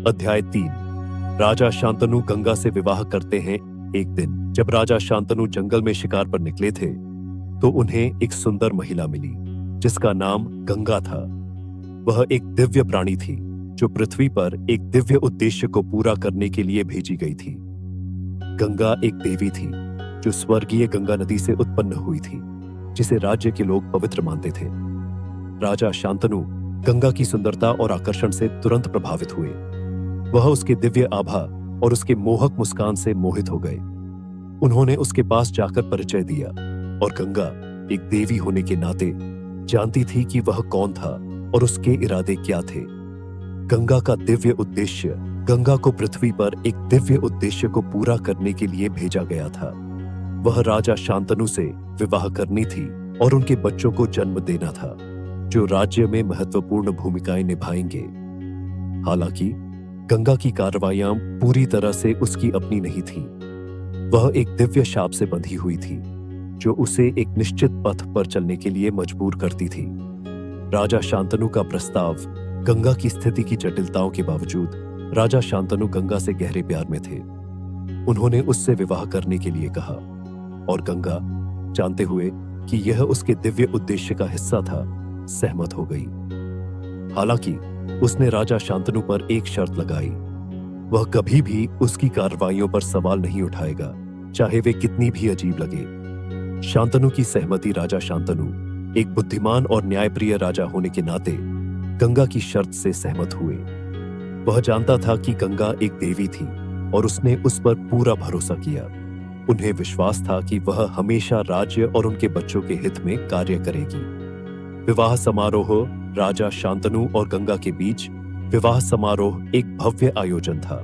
अध्याय 3। राजा शांतनु गंगा से विवाह करते हैं। एक दिन जब राजा शांतनु जंगल में शिकार पर निकले थे तो उन्हें एक सुंदर महिला मिली जिसका नाम गंगा था। वह एक दिव्य प्राणी थी जो पृथ्वी पर एक दिव्य उद्देश्य को पूरा करने के लिए भेजी गई थी। गंगा एक देवी थी जो स्वर्गीय गंगा नदी से उत्पन्न हुई थी जिसे राज्य के लोग पवित्र मानते थे। राजा शांतनु गंगा की सुंदरता और आकर्षण से तुरंत प्रभावित हुए। वह उसके दिव्य आभा और उसके मोहक मुस्कान से मोहित हो गए। उन्होंने उसके पास जाकर परिचय दिया और गंगा एक देवी होने के नाते जानती थी कि वह कौन था और उसके इरादे क्या थे। गंगा का दिव्य उद्देश्य, गंगा को पृथ्वी पर एक दिव्य उद्देश्य को पूरा करने के लिए भेजा गया था। वह राजा शांतनु से विवाह करनी थी और उनके बच्चों को जन्म देना था जो राज्य में महत्वपूर्ण भूमिकाएं निभाएंगे। हालांकि गंगा की कार्रवाइयां पूरी तरह से उसकी अपनी नहीं थीं। वह एक दिव्य शाप से बंधी हुई थी जो उसे एक निश्चित पथ पर चलने के लिए मजबूर करती थी। राजा शांतनु का प्रस्ताव गंगा की स्थिति की जटिलताओं के बावजूद राजा शांतनु गंगा से गहरे प्यार में थे। उन्होंने उससे विवाह करने के लिए कहा और गंगा, जानते हुए कि यह उसके दिव्य उद्देश्य का हिस्सा था, सहमत हो गई। हालांकि उसने राजा शांतनु पर एक शर्त लगाई। वह कभी भी उसकी कार्रवाइयों पर सवाल नहीं उठाएगा, चाहे वे कितनी भी अजीब लगे। शांतनु की सहमति राजा शांतनु, एक बुद्धिमान और न्यायप्रिय राजा होने के नाते, गंगा की शर्त से सहमत हुए। वह जानता था कि गंगा एक देवी थी और उसने उस पर पूरा भरोसा किया। उन्हें विश्वास था कि वह हमेशा राज्य और उनके बच्चों के हित में कार्य करेगी। विवाह समारोह राजा शांतनु और गंगा के बीच विवाह समारोह एक भव्य आयोजन था।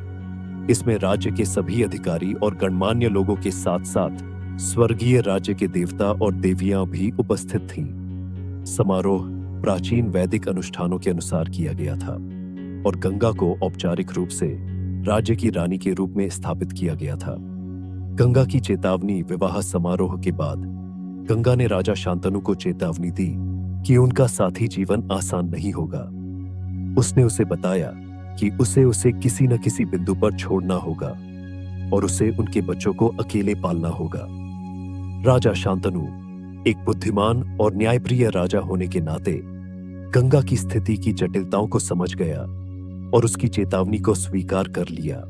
इसमें राज्य के सभी अधिकारी और गणमान्य लोगों के साथ साथ स्वर्गीय राज्य के देवता और देवियां भी उपस्थित थीं। समारोह प्राचीन वैदिक अनुष्ठानों के अनुसार किया गया था और गंगा को औपचारिक रूप से राज्य की रानी के रूप में स्थापित किया गया था। गंगा की चेतावनी विवाह समारोह के बाद गंगा ने राजा शांतनु को चेतावनी दी कि उनका साथी जीवन आसान नहीं होगा। उसने उसे बताया कि उसे किसी न किसी बिंदु पर छोड़ना होगा और उसे उनके बच्चों को अकेले पालना होगा। राजा शांतनु एक बुद्धिमान और न्यायप्रिय राजा होने के नाते गंगा की स्थिति की जटिलताओं को समझ गया और उसकी चेतावनी को स्वीकार कर लिया।